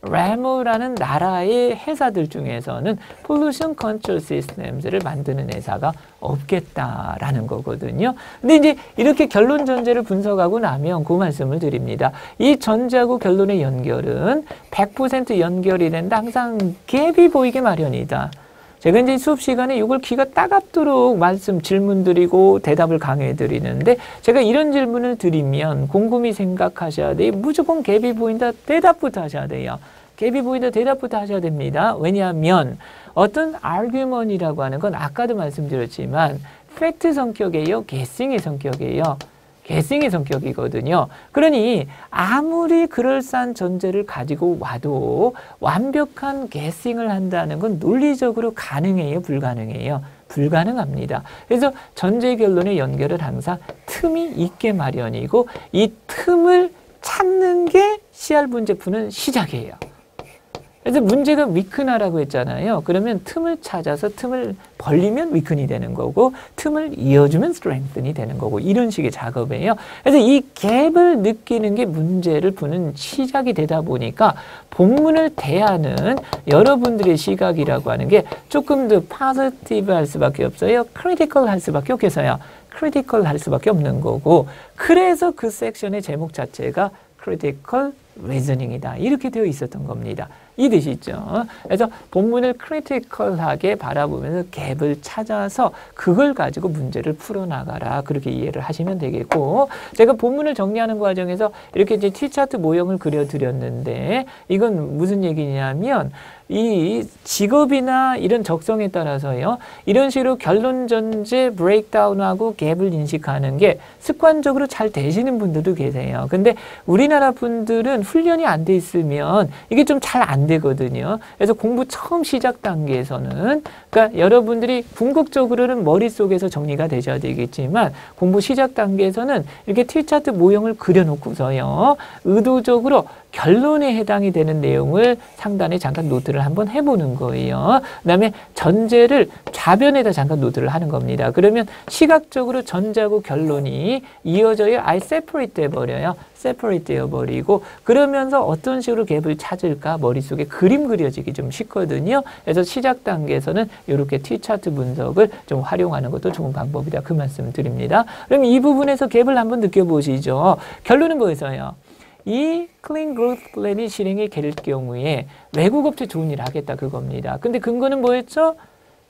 RAM이라는 나라의 회사들 중에서는 pollution control systems를 만드는 회사가 없겠다라는 거거든요. 근데 이제 이렇게 결론 전제를 분석하고 나면 그 말씀을 드립니다. 이 전제하고 결론의 연결은 100% 연결이 된다. 항상 갭이 보이게 마련이다. 제가 이제 수업 시간에 이걸 귀가 따갑도록 질문 드리고 대답을 강요해 드리는데 제가 이런 질문을 드리면 곰곰이 생각하셔야 돼요. 무조건 갭이 보인다. 대답부터 하셔야 돼요. 갭이 보인다. 대답부터 하셔야 됩니다. 왜냐하면 어떤 argument이라고 하는 건 아까도 말씀드렸지만 팩트 성격이에요. guessing의 성격이에요. guessing의 성격이거든요. 그러니 아무리 그럴싸한 전제를 가지고 와도 완벽한 guessing을 한다는 건 논리적으로 가능해요? 불가능해요? 불가능합니다. 그래서 전제 결론의 연결을 항상 틈이 있게 마련이고 이 틈을 찾는 게 CR 문제 푸는 시작이에요. 그래서 문제가 위크나라고 했잖아요. 그러면 틈을 찾아서 틈을 벌리면 위큰이 되는 거고 틈을 이어주면 스트렝튼이 되는 거고 이런 식의 작업이에요. 그래서 이 갭을 느끼는 게 문제를 푸는 시작이 되다 보니까 본문을 대하는 여러분들의 시각이라고 하는 게 조금 더 포지티브 할 수밖에 없어요. 크리티컬 할 수밖에 없겠어요. 크리티컬 할 수밖에 없는 거고 그래서 그 섹션의 제목 자체가 크리티컬 리즈닝이다. 이렇게 되어 있었던 겁니다. 이해되시죠? 그래서 본문을 크리티컬하게 바라보면서 갭을 찾아서 그걸 가지고 문제를 풀어나가라. 그렇게 이해를 하시면 되겠고 제가 본문을 정리하는 과정에서 이렇게 이제 T차트 모형을 그려드렸는데 이건 무슨 얘기냐면 이 직업이나 이런 적성에 따라서요. 이런 식으로 결론 전제 브레이크다운하고 갭을 인식하는 게 습관적으로 잘 되시는 분들도 계세요. 근데 우리나라 분들은 훈련이 안 돼 있으면 이게 좀 잘 안 안 되거든요. 그래서 공부 처음 시작 단계에서는 그러니까 여러분들이 궁극적으로는 머릿속에서 정리가 되셔야 되겠지만 공부 시작 단계에서는 이렇게 T차트 모형을 그려놓고서요. 의도적으로 결론에 해당이 되는 내용을 상단에 잠깐 노트를 한번 해보는 거예요. 그 다음에 전제를 좌변에다 잠깐 노트를 하는 겁니다. 그러면 시각적으로 전제하고 결론이 이어져야 아예 세퍼레이트 해버려요. 세퍼레이트 해버리고 그러면서 어떤 식으로 갭을 찾을까 머릿속에 그림 그려지기 좀 쉽거든요. 그래서 시작 단계에서는 이렇게 T차트 분석을 좀 활용하는 것도 좋은 방법이다. 그 말씀 드립니다. 그럼 이 부분에서 갭을 한번 느껴보시죠. 결론은 뭐였어요? 이 클린 그로스 플랜이 실행이 될 경우에 외국 업체 좋은 일 하겠다 그겁니다. 근데 근거는 뭐였죠?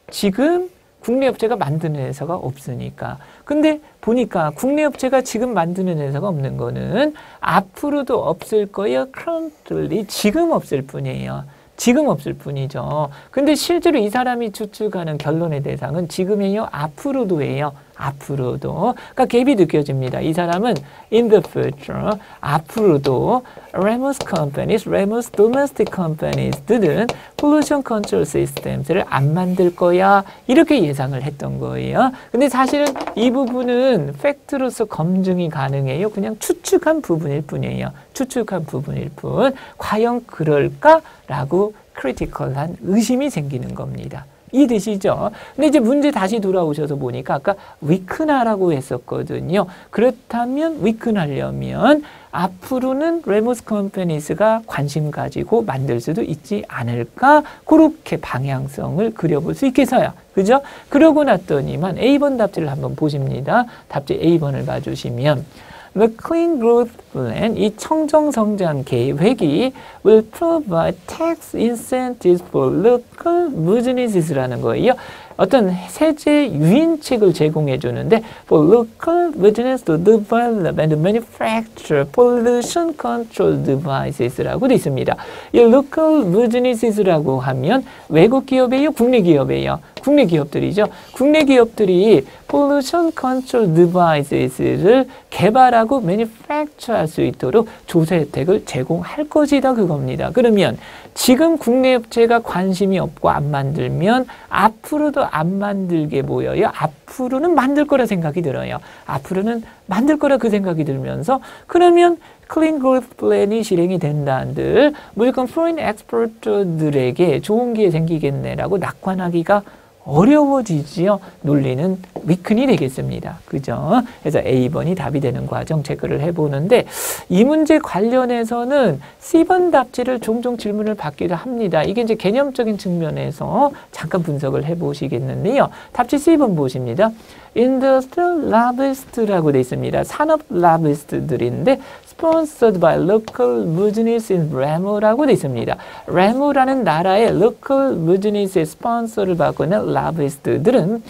지금 국내 업체가 만드는 회사가 없으니까. 근데 보니까 국내 업체가 지금 만드는 회사가 없는 거는 앞으로도 없을 거예요. currently 지금 없을 뿐이에요. 지금 없을 뿐이죠. 근데 실제로 이 사람이 추측하는 결론의 대상은 지금이에요. 앞으로도예요. 앞으로도. 그러니까 갭이 느껴집니다. 이 사람은 in the future, 앞으로도 Remus companies, Remus domestic companies들은 pollution control systems를 안 만들 거야. 이렇게 예상을 했던 거예요. 근데 사실은 이 부분은 팩트로서 검증이 가능해요. 그냥 추측한 부분일 뿐이에요. 추측한 부분일 뿐. 과연 그럴까라고 크리티컬한 의심이 생기는 겁니다. 이해되시죠? 근데 이제 문제 다시 돌아오셔서 보니까 아까 위크나라고 했었거든요. 그렇다면 위크나려면 앞으로는 레모스 컴퍼니스가 관심 가지고 만들 수도 있지 않을까? 그렇게 방향성을 그려볼 수 있겠어요. 그죠? 그러고 났더니만 A번 답지를 한번 보십니다. 답지 A번을 봐주시면 The Clean Growth Plan, 이 청정성장 계획이 will provide tax incentives for local businesses라는 거예요. 어떤 세제 유인책을 제공해 주는데 for local business to develop and manufacture pollution control devices라고 되어 있습니다. 이 local businesses라고 하면 외국 기업이에요? 국내 기업이에요? 국내 기업들이죠. 국내 기업들이 pollution control devices를 개발하고 manufacture 할 수 있도록 조세 혜택을 제공할 것이다 그겁니다. 그러면 지금 국내 업체가 관심이 없고 안 만들면 앞으로도 안 만들게 보여요. 앞으로는 만들 거라 생각이 들어요. 앞으로는 만들 거라 그 생각이 들면서 그러면 클린 그로스 플랜이 실행이 된다 한들 무조건 포린 엑스포터들에게 좋은 기회 생기겠네라고 낙관하기가 어려워지지요. 논리는 위큰이 되겠습니다. 그죠? 그래서 A번이 답이 되는 과정 체크를 해보는데 이 문제 관련해서는 C번 답지를 종종 질문을 받기도 합니다. 이게 이제 개념적인 측면에서 잠깐 분석을 해보시겠는데요. 답지 C번 보십니다. Industrial Lobbyst라고 되어 있습니다. 산업 라비스트들인데 sponsored by local business in Remo라고 되어 있습니다. Remo라는 나라의 local business의 스폰서를 받고 있는 라비스트들은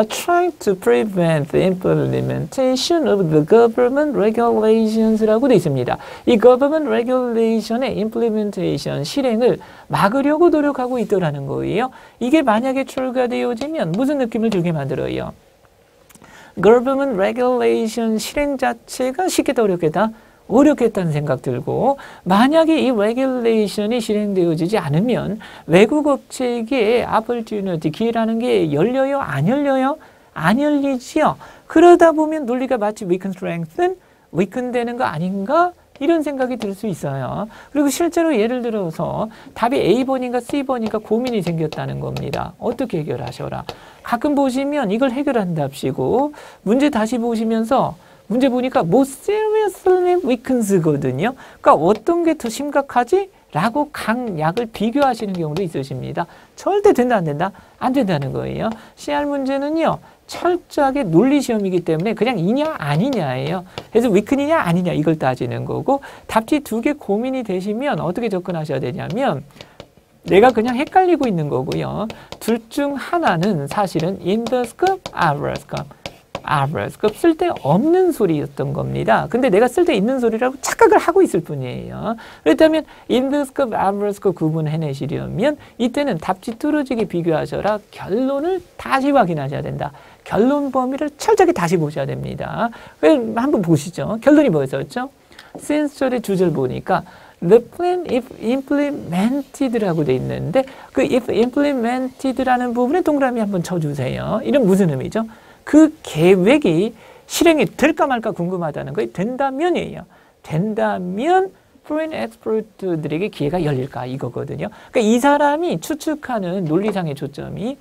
trying to prevent the implementation of the government regulations라고 되어 있습니다. 이 government regulation의 implementation, 실행을 막으려고 노력하고 있더라는 거예요. 이게 만약에 출가되어지면 무슨 느낌을 주게 만들어요? government regulation 실행 자체가 쉽겠다 어렵겠다? 어렵겠다는 생각 들고 만약에 이 regulation이 실행되어지지 않으면 외국 업체에게 opportunity, 기회라는 게 열려요? 안 열려요? 안 열리지요. 그러다 보면 논리가 마치 weaken strengthen, weaken 되는 거 아닌가? 이런 생각이 들 수 있어요. 그리고 실제로 예를 들어서 답이 A번인가 C번인가 고민이 생겼다는 겁니다. 어떻게 해결하셔라. 가끔 보시면 이걸 해결한답시고 문제 다시 보시면서 문제 보니까 more seriously weakens거든요. 그러니까 어떤 게 더 심각하지? 라고 강약을 비교하시는 경우도 있으십니다. 절대 된다 안 된다? 안 된다는 거예요. CR 문제는요. 철저하게 논리 시험이기 때문에 그냥 이냐 아니냐예요. 그래서 위큰이냐 아니냐 이걸 따지는 거고 답지 두 개 고민이 되시면 어떻게 접근하셔야 되냐면 내가 그냥 헷갈리고 있는 거고요. 둘 중 하나는 사실은 in the scope, out of scope. 아브라스급 쓸데없는 소리였던 겁니다. 근데 내가 쓸데있는 소리라고 착각을 하고 있을 뿐이에요. 그렇다면 인더스급, 아브라스급 구분해내시려면 이때는 답지 뚫어지게 비교하셔라. 결론을 다시 확인하셔야 된다. 결론 범위를 철저하게 다시 보셔야 됩니다. 한번 보시죠. 결론이 뭐였었죠? 센서의 주제를 보니까 the plan if implemented라고 돼 있는데 그 if implemented라는 부분에 동그라미 한번 쳐주세요. 이건 무슨 의미죠? 그 계획이 실행이 될까 말까 궁금하다는 거예요. 된다면이에요. 된다면 foreign expert들에게 기회가 열릴까 이거거든요. 그러니까 이 사람이 추측하는 논리상의 초점이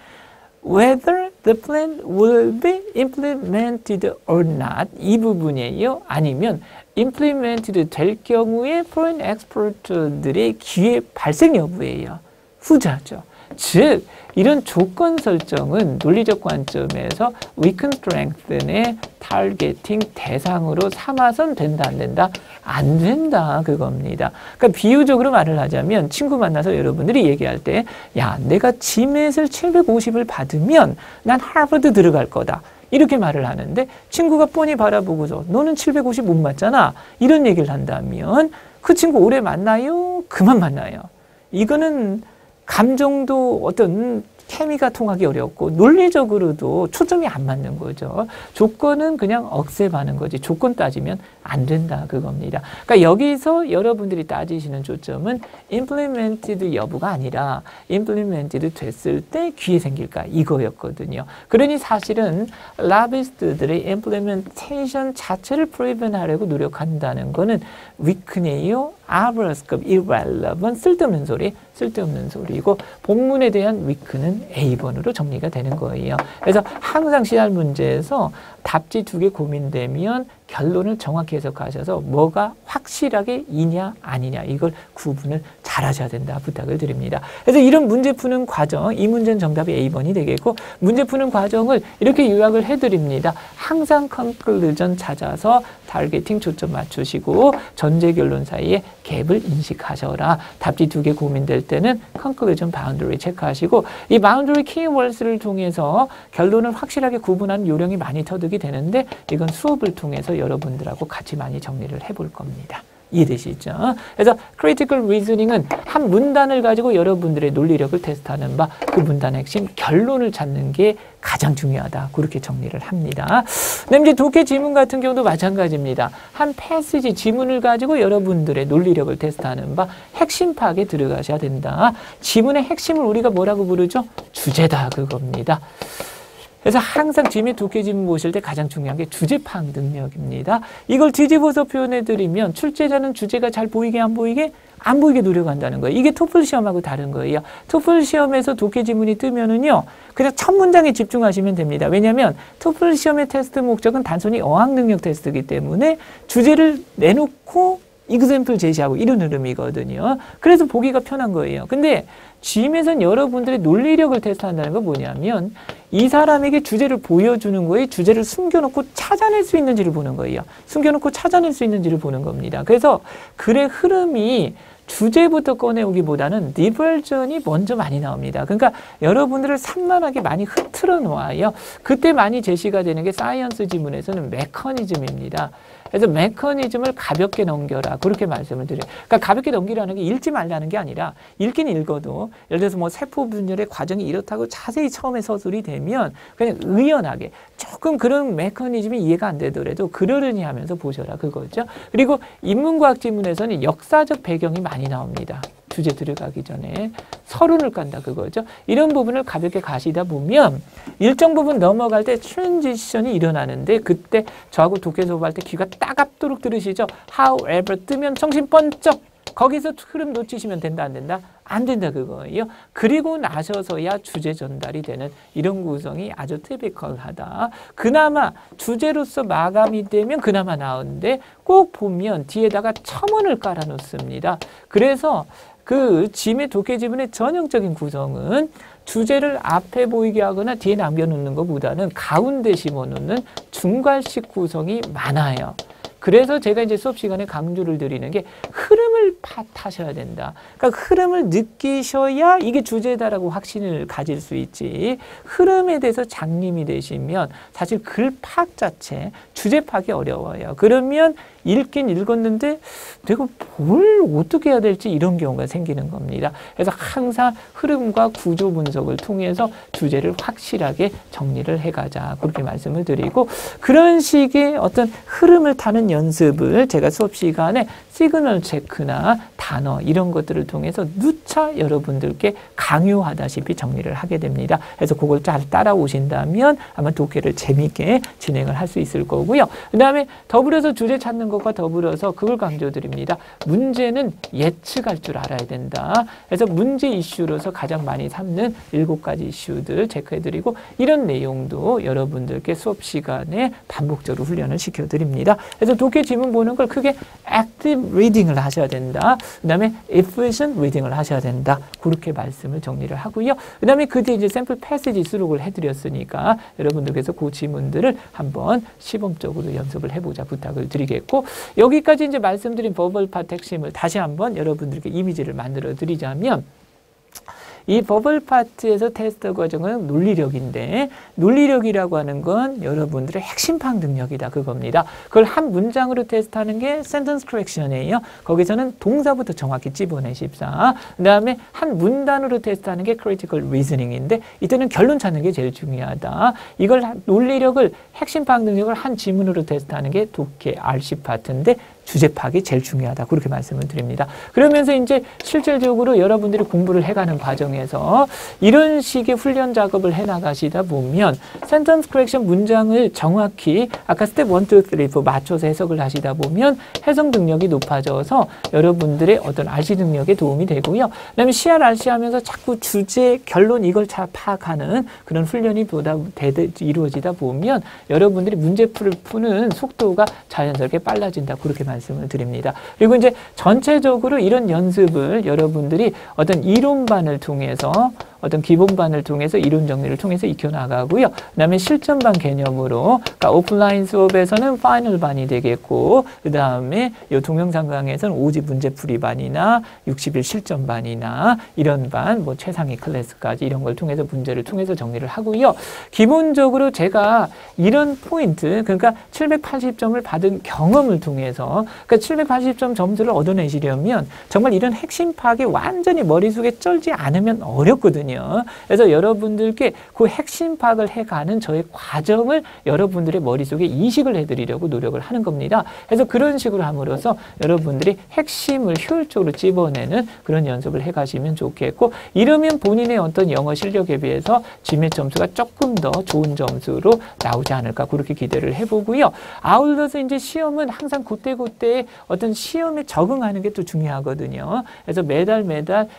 whether the plan will be implemented or not 이 부분이에요. 아니면 implemented 될 경우에 foreign expert들의 기회 발생 여부예요. 후자죠. 즉 이런 조건 설정은 논리적 관점에서 weak strength의 targeting 대상으로 삼아선 된다 안 된다? 안 된다 그겁니다. 그러니까 비유적으로 말을 하자면 친구 만나서 여러분들이 얘기할 때 야 내가 GMAT을 750을 받으면 난 하버드 들어갈 거다. 이렇게 말을 하는데 친구가 뻔히 바라보고서 너는 750 못 맞잖아. 이런 얘기를 한다면 그 친구 오래 만나요? 그만 만나요. 이거는 감정도 어떤 케미가 통하기 어렵고 논리적으로도 초점이 안 맞는 거죠. 조건은 그냥 억셉하는 거지 조건 따지면 안 된다 그겁니다. 그러니까 여기서 여러분들이 따지시는 초점은 implemented 여부가 아니라 implemented 됐을 때 기회 생길까 이거였거든요. 그러니 사실은 라비스트들의 implementation 자체를 프리벤하려고 노력한다는 거는 weak네요. 아브러스급 irrelevant 쓸데없는 소리고 본문에 대한 weak는 A번으로 정리가 되는 거예요. 그래서 항상 시할 문제에서 답지 2개 고민되면 결론을 정확히 해석하셔서 뭐가 확실하게 이냐 아니냐 이걸 구분을 잘 하셔야 된다 부탁을 드립니다. 그래서 이런 문제 푸는 과정 이 문제는 정답이 A번이 되겠고 문제 푸는 과정을 이렇게 요약을 해드립니다. 항상 conclusion 찾아서 타겟팅 초점 맞추시고 전제 결론 사이에 갭을 인식하셔라. 답지 2개 고민될 때는 conclusion boundary 체크하시고 이 boundary keywords를 통해서 결론을 확실하게 구분하는 요령이 많이 터득이 되는데 이건 수업을 통해서 여러분들하고 같이 많이 정리를 해볼 겁니다. 이해되시죠? 그래서 critical reasoning은 한 문단을 가지고 여러분들의 논리력을 테스트하는 바 그 문단의 핵심 결론을 찾는 게 가장 중요하다. 그렇게 정리를 합니다. 이제 독해 지문 같은 경우도 마찬가지입니다. 한 패시지 지문을 가지고 여러분들의 논리력을 테스트하는 바 핵심 파악에 들어가셔야 된다. 지문의 핵심을 우리가 뭐라고 부르죠? 주제다 그겁니다. 그래서 항상 GMAT 독해 지문 보실 때 가장 중요한 게 주제 파악 능력입니다. 이걸 뒤집어서 표현해드리면 출제자는 주제가 잘 보이게 안 보이게? 안 보이게 노력한다는 거예요. 이게 토플 시험하고 다른 거예요. 토플 시험에서 독해 지문이 뜨면은요, 그냥 첫 문장에 집중하시면 됩니다. 왜냐하면 토플 시험의 테스트 목적은 단순히 어학 능력 테스트이기 때문에 주제를 내놓고 이그샘플 제시하고 이런 흐름이거든요. 그래서 보기가 편한 거예요. 근데 GMAT은 여러분들의 논리력을 테스트한다는 건 뭐냐면 이 사람에게 주제를 보여주는 거에 주제를 숨겨놓고 찾아낼 수 있는지를 보는 거예요. 숨겨놓고 찾아낼 수 있는지를 보는 겁니다. 그래서 글의 흐름이 주제부터 꺼내오기보다는 디버전이 먼저 많이 나옵니다. 그러니까 여러분들을 산만하게 많이 흐트러 놓아요. 그때 많이 제시가 되는 게 사이언스 지문에서는 메커니즘입니다. 그래서 메커니즘을 가볍게 넘겨라. 그렇게 말씀을 드려요. 그러니까 가볍게 넘기라는 게 읽지 말라는 게 아니라 읽긴 읽어도 예를 들어서 뭐 세포 분열의 과정이 이렇다고 자세히 처음에 서술이 되면 그냥 의연하게 조금 그런 메커니즘이 이해가 안 되더라도 그러려니 하면서 보셔라. 그거죠. 그리고 인문과학 지문에서는 역사적 배경이 많이 나옵니다. 주제 들어가기 전에 서론을 깐다 그거죠. 이런 부분을 가볍게 가시다 보면 일정 부분 넘어갈 때 트랜지션이 일어나는데 그때 저하고 독해 수업할 때 귀가 따갑도록 들으시죠. however 뜨면 정신 번쩍 거기서 흐름 놓치시면 된다 안 된다? 안 된다 그거예요. 그리고 나셔서야 주제 전달이 되는 이런 구성이 아주 티피컬하다. 그나마 주제로서 마감이 되면 그나마 나은데 꼭 보면 뒤에다가 첨언을 깔아 놓습니다. 그래서 그 GMAT 독해 지문의 전형적인 구성은 주제를 앞에 보이게 하거나 뒤에 남겨놓는 것보다는 가운데 심어놓는 중괄식 구성이 많아요. 그래서 제가 이제 수업 시간에 강조를 드리는 게 흐름을 타셔야 된다. 그러니까 흐름을 느끼셔야 이게 주제다라고 확신을 가질 수 있지. 흐름에 대해서 장님이 되시면 사실 글 파악 자체, 주제 파악이 어려워요. 그러면 읽긴 읽었는데 내가 뭘 어떻게 해야 될지 이런 경우가 생기는 겁니다. 그래서 항상 흐름과 구조 분석을 통해서 주제를 확실하게 정리를 해가자 그렇게 말씀을 드리고 그런 식의 어떤 흐름을 타는 연습을 제가 수업 시간에 시그널 체크나 단어 이런 것들을 통해서 누차 여러분들께 강요하다시피 정리를 하게 됩니다. 그래서 그걸 잘 따라오신다면 아마 독해를 재미있게 진행을 할 수 있을 거고요. 그 다음에 더불어서 주제 찾는 것과 더불어서 그걸 강조드립니다. 문제는 예측할 줄 알아야 된다. 그래서 문제 이슈로서 가장 많이 삼는 7가지 이슈들 체크해드리고 이런 내용도 여러분들께 수업 시간에 반복적으로 훈련을 시켜드립니다. 그래서 독해 지문 보는 걸 크게 active reading을 하셔야 된다. 그 다음에 efficient reading을 하셔야 된다. 그렇게 말씀을 정리를 하고요. 그 다음에 그 뒤에 이제 샘플 패시지 수록을 해드렸으니까 여러분들께서 그 지문들을 한번 시범적으로 연습을 해보자 부탁을 드리겠고 여기까지 이제 말씀드린 버벌 파트 핵심을 다시 한번 여러분들께 이미지를 만들어 드리자면 이 버벌 파트에서 테스트 과정은 논리력인데 논리력이라고 하는 건 여러분들의 핵심 파악 능력이다 그겁니다. 그걸 한 문장으로 테스트하는 게 sentence correction이에요. 거기서는 동사부터 정확히 집어내십사. 그 다음에 한 문단으로 테스트하는 게 critical reasoning인데 이때는 결론 찾는 게 제일 중요하다. 이걸 논리력을 핵심 파악 능력을 한 지문으로 테스트하는 게 독해 RC 파트인데 주제 파악이 제일 중요하다. 그렇게 말씀을 드립니다. 그러면서 이제 실질적으로 여러분들이 공부를 해가는 과정에서 이런 식의 훈련 작업을 해나가시다 보면 센텐스 커렉션 문장을 정확히 아까 스텝 1, 2, 3, 4 맞춰서 해석을 하시다 보면 해석 능력이 높아져서 여러분들의 어떤 RC 능력에 도움이 되고요. 그 다음에 CRRC 하면서 자꾸 주제, 결론 이걸 잘 파악하는 그런 훈련이 보다 이루어지다 보면 여러분들이 문제풀을 푸는 속도가 자연스럽게 빨라진다. 그렇게 말씀을 드립니다. 그리고 이제 전체적으로 이런 연습을 여러분들이 어떤 이론반을 통해서 어떤 기본반을 통해서 이론 정리를 통해서 익혀나가고요. 그 다음에 실전반 개념으로 그러니까 오프라인 수업에서는 파이널 반이 되겠고 그 다음에 이 동영상 강의에서는 5지 문제풀이 반이나 60일 실전반이나 이런 반, 뭐 최상위 클래스까지 이런 걸 통해서 문제를 통해서 정리를 하고요. 기본적으로 제가 이런 포인트 그러니까 780점을 받은 경험을 통해서 그러니까 780점 점수를 얻어내시려면 정말 이런 핵심 파악이 완전히 머릿속에 쩔지 않으면 어렵거든요. 그래서 여러분들께 그 핵심 파악을 해가는 저의 과정을 여러분들의 머릿속에 이식을 해드리려고 노력을 하는 겁니다. 그래서 그런 식으로 함으로써 여러분들이 핵심을 효율적으로 집어내는 그런 연습을 해가시면 좋겠고 이러면 본인의 어떤 영어 실력에 비해서 GMAT 점수가 조금 더 좋은 점수로 나오지 않을까 그렇게 기대를 해보고요. 아울러서 이제 시험은 항상 그때그때 어떤 시험에 적응하는 게 또 중요하거든요. 그래서 매달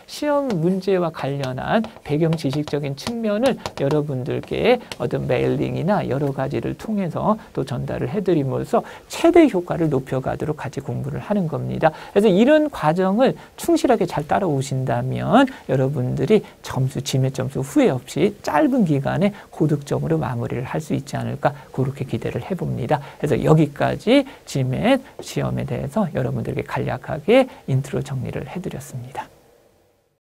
시험 문제와 관련한 배경 지식적인 측면을 여러분들께 어떤 메일링이나 여러 가지를 통해서 또 전달을 해드림으로써 최대 효과를 높여가도록 같이 공부를 하는 겁니다. 그래서 이런 과정을 충실하게 잘 따라오신다면 여러분들이 점수, GMAT 점수 후회 없이 짧은 기간에 고득점으로 마무리를 할 수 있지 않을까 그렇게 기대를 해봅니다. 그래서 여기까지 GMAT 시험에 대해서 여러분들에게 간략하게 인트로 정리를 해드렸습니다.